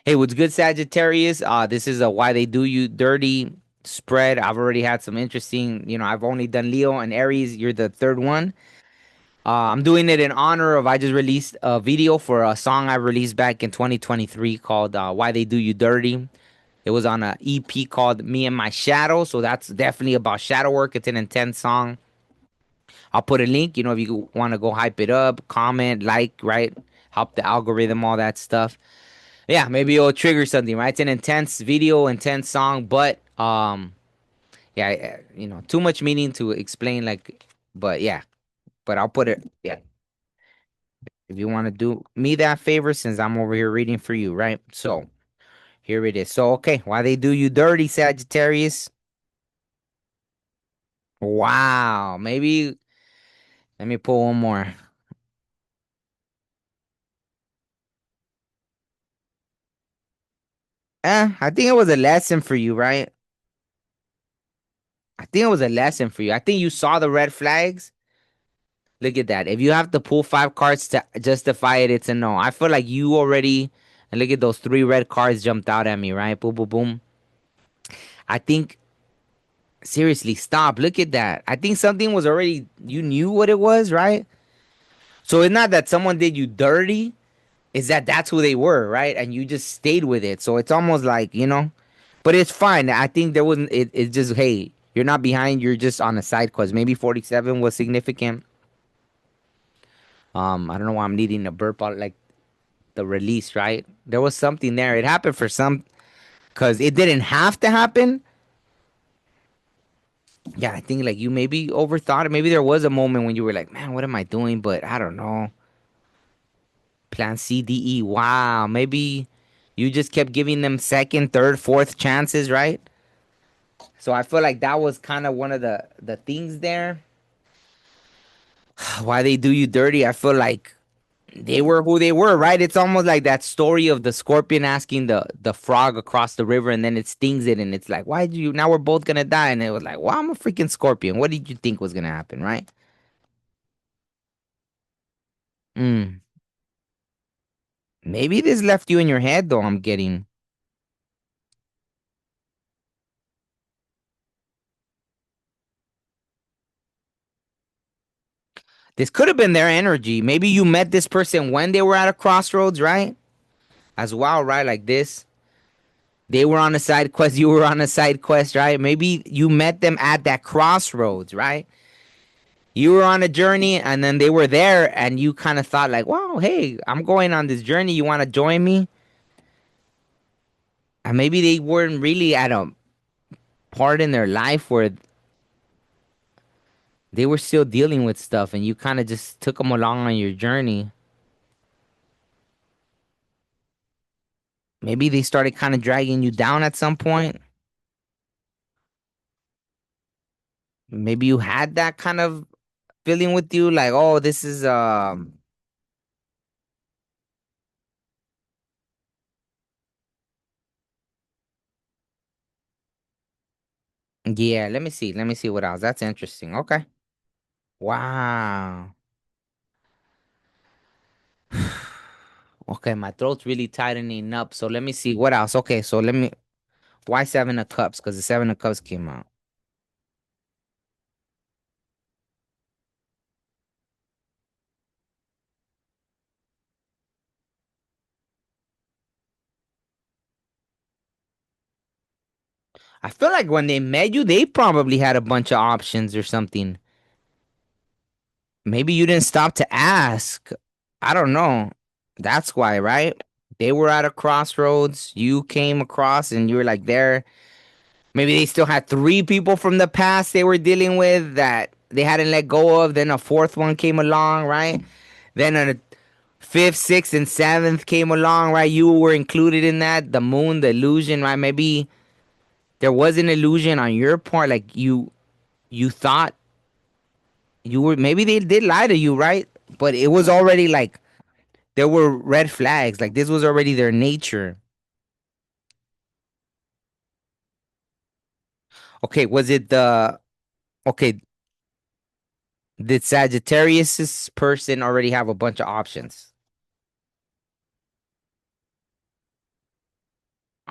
Hey, what's good, Sagittarius? This is a Why They Do You Dirty spread. I've already had some interesting, I've only done Leo and Aries. You're the third one. I'm doing it in honor of I just released a video for a song I released back in 2023 called Why They Do You Dirty. It was on a EP called Me and My Shadow. So that's definitely about shadow work. It's an intense song. I'll put a link, if you want to go hype it up, comment, like, right? Help the algorithm, all that stuff. Yeah, maybe it'll trigger something, right? It's an intense video, intense song, but yeah, too much meaning to explain, like, but yeah, but I'll put it, yeah. If you want to do me that favor, since I'm over here reading for you, right? So here it is. So okay, why they do you dirty, Sagittarius? Wow, maybe let me pull one more. I think it was a lesson for you, right? I think it was a lesson for you. I think you saw the red flags. Look at that. If you have to pull five cards to justify it, it's a no. I feel like you already, and look at those three red cards jumped out at me, right? Boom, boom, boom. I think, seriously, stop. Look at that. I think something was already, you knew what it was, right? So it's not that someone did you dirty, it's that that's who they were, right? And you just stayed with it. So it's almost like, but it's fine. I think there wasn't, it's just, hey, you're not behind, you're just on a side quest. Maybe 47 was significant. I don't know why I'm needing a burp out like the release, right? There was something there. It happened for some because it didn't have to happen. Yeah, I think like you maybe overthought it. Maybe there was a moment when you were like, man, what am I doing? But I don't know. Plan C, D, E. Wow. Maybe you just kept giving them second, third, fourth chances, right? So I feel like that was kind of one of the things there. Why they do you dirty? I feel like they were who they were, right? It's almost like that story of the scorpion asking the frog across the river, and then it stings it, and it's like, why did you? Now we're both gonna die, and it was like, well, I'm a freaking scorpion. What did you think was gonna happen, right? Mm. Maybe this left you in your head, though. I'm getting this could have been their energy. Maybe you met this person when they were at a crossroads, right? As well, right? Like this. They were on a side quest, you were on a side quest, right? Maybe you met them at that crossroads, right? You were on a journey and then they were there and you kind of thought like, wow, hey, I'm going on this journey, you want to join me? And maybe they weren't really at a part in their life where they were still dealing with stuff and you kind of just took them along on your journey. Maybe they started kind of dragging you down at some point. Maybe you had that kind of feeling with you like, oh, this is yeah, let me see. Let me see what else. That's interesting. Okay. Wow. Okay, my throat's really tightening up. So let me see what else. Okay, so let me. Why Seven of Cups? Because the Seven of Cups came out. I feel like when they met you, they probably had a bunch of options or something. Maybe you didn't stop to ask. I don't know. That's why, right? They were at a crossroads. You came across and you were like there. Maybe they still had three people from the past they were dealing with that they hadn't let go of. Then a fourth one came along, right? Then a fifth, sixth, and seventh came along, right? You were included in that. The moon, the illusion, right? Maybe there was an illusion on your part, like you thought you were. Maybe they did lie to you, right? But it was already like there were red flags. Like this was already their nature. Okay, was it the okay? Did Sagittarius's person already have a bunch of options?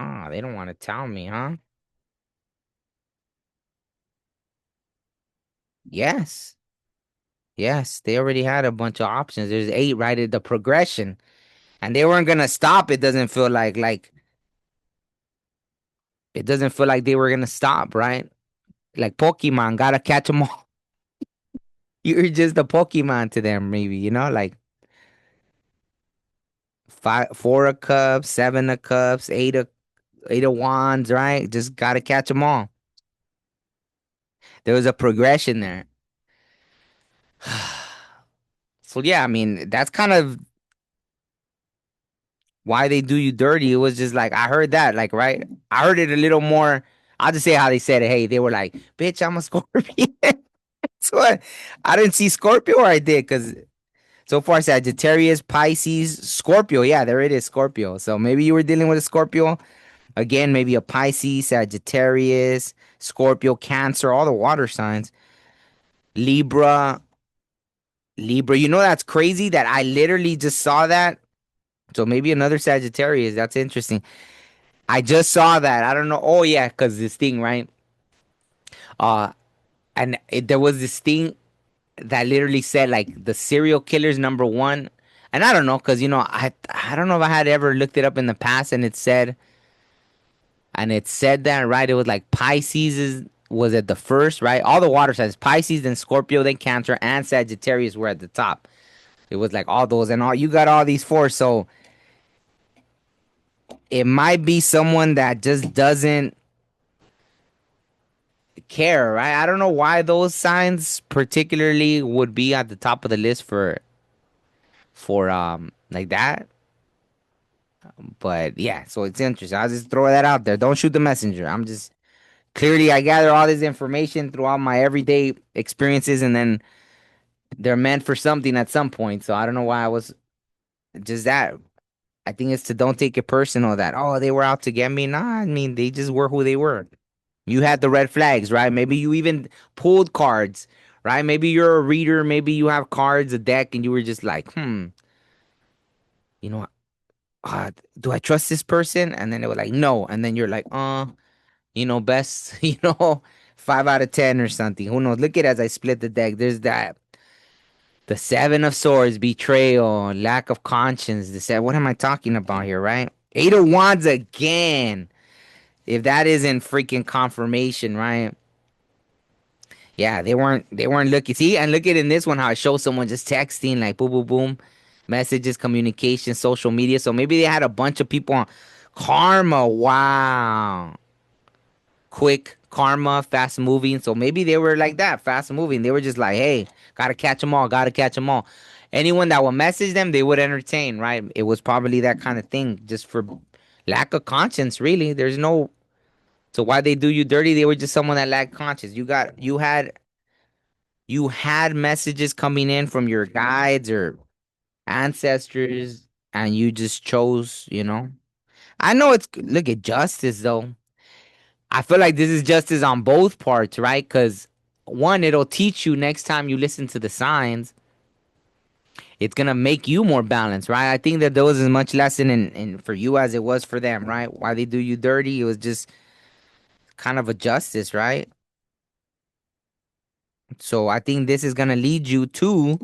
Ah, they don't want to tell me, huh? Yes. Yes, they already had a bunch of options. There's eight right at the progression. And they weren't gonna stop. It doesn't feel like it doesn't feel like they were gonna stop, right? Like Pokemon, gotta catch them all. You're just a Pokemon to them, maybe, like five, four of cups, seven of cups, eight of wands, right? Just gotta catch them all. There was a progression there. So yeah, I mean, that's kind of why they do you dirty. It was just like I heard that, like, right? I heard it a little more. I'll just say how they said it. Hey, they were like, "Bitch, I'm a Scorpion." So I didn't see Scorpio, or I did, because so far Sagittarius, Pisces, Scorpio. Yeah, there it is, Scorpio. So maybe you were dealing with a Scorpio again. Maybe a Pisces, Sagittarius, Scorpio, Cancer, all the water signs. Libra, Libra. That's crazy that I literally just saw that. So maybe another Sagittarius. That's interesting. I just saw that. I don't know. Oh yeah, because this thing, right? Uh, there was this thing that literally said like the serial killer's number one, and I don't know, because I don't know if I had ever looked it up in the past, and it said that, right. It was like Pisces was at the first, right? All the water signs, Pisces, then Scorpio, then Cancer, and Sagittarius were at the top. It was like all those, and all you got all these four, so it might be someone that just doesn't care, right? I don't know why those signs particularly would be at the top of the list for like that. But yeah, so it's interesting. I'll just throw that out there. Don't shoot the messenger. I'm just clearly I gather all this information throughout my everyday experiences, and then they're meant for something at some point. So I don't know why I was just that. I think it's to don't take it personal that, oh, they were out to get me. Nah, I mean they just were who they were. You had the red flags, right? Maybe you even pulled cards, right? Maybe you're a reader, maybe you have cards, a deck, and you were just like, you know, uh, do I trust this person? And then they were like, no. And then you're like, best, 5 out of 10 or something. Who knows? Look at as I split the deck. There's that. The Seven of Swords, betrayal, lack of conscience. What am I talking about here, right? Eight of Wands again. If that isn't freaking confirmation, right? Yeah, they weren't looking. See, and look at in this one how it shows someone just texting like boom, boom, boom, messages, communication, social media. So maybe they had a bunch of people on karma. Wow, quick karma, fast moving. So maybe they were like that, fast moving. They were just like, hey, gotta catch them all, gotta catch them all. Anyone that would message them, they would entertain. Right? It was probably that kind of thing, just for lack of conscience. Really, there's no. So why they do you dirty? They were just someone that lacked conscience. You had messages coming in from your guides or ancestors, and you just chose. I know it's look at justice though. I feel like this is justice on both parts, right? Because one, it'll teach you next time you listen to the signs, it's gonna make you more balanced, right? I think that there was as much lesson in for you as it was for them, right? Why they do you dirty, it was just kind of a justice, right? So I think this is gonna lead you to,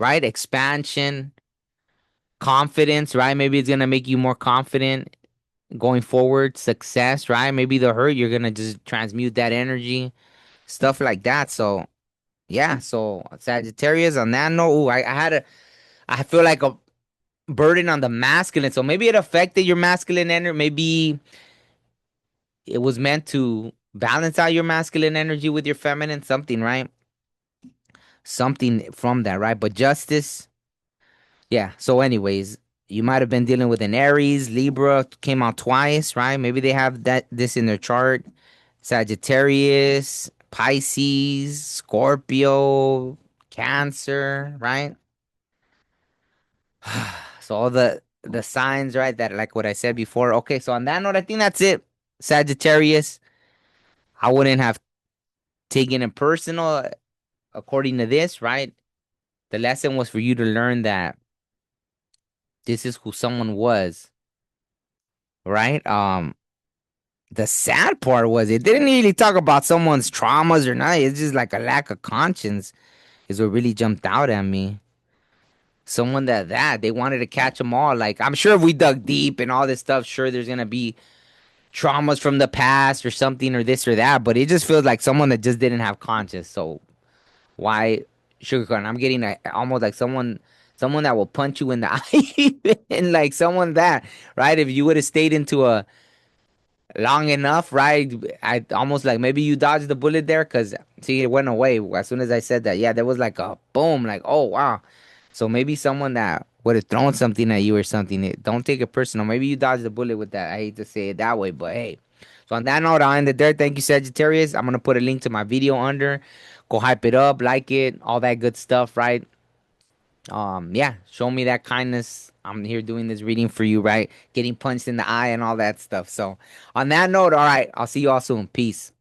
right, expansion, confidence, right? Maybe it's gonna make you more confident going forward, success, right? Maybe the hurt, you're gonna just transmute that energy, stuff like that. So yeah, so Sagittarius on that note, I feel like a burden on the masculine. So maybe it affected your masculine energy. Maybe it was meant to balance out your masculine energy with your feminine, something, right? Something from that, right? But justice. Yeah. So, anyways, you might have been dealing with an Aries, Libra came out twice, right? Maybe they have this in their chart. Sagittarius, Pisces, Scorpio, Cancer, right? So all the signs, right? That like what I said before. Okay, so on that note, I think that's it. Sagittarius, I wouldn't have taken it personal according to this, right? The lesson was for you to learn that this is who someone was, right? The sad part was it didn't really talk about someone's traumas or nothing. It's just like a lack of conscience is what really jumped out at me. Someone that they wanted to catch them all. Like I'm sure if we dug deep and all this stuff, sure there's gonna be traumas from the past or something or this or that. But it just feels like someone that just didn't have conscience. So why sugarcoat? I'm getting almost like someone that will punch you in the eye and like someone that right. If you would have stayed into a long enough, right? I almost like maybe you dodged the bullet there because see, it went away as soon as I said that. Yeah, there was like a boom, like oh wow. So maybe someone that would have thrown something at you or something. Don't take it personal. Maybe you dodged the bullet with that. I hate to say it that way, but hey. So on that note, I'll end it there. Thank you, Sagittarius. I'm gonna put a link to my video under. Go hype it up, like it, all that good stuff, right? Yeah, show me that kindness. I'm here doing this reading for you, right? Getting punched in the eye and all that stuff. So, on that note, all right, I'll see you all soon. Peace.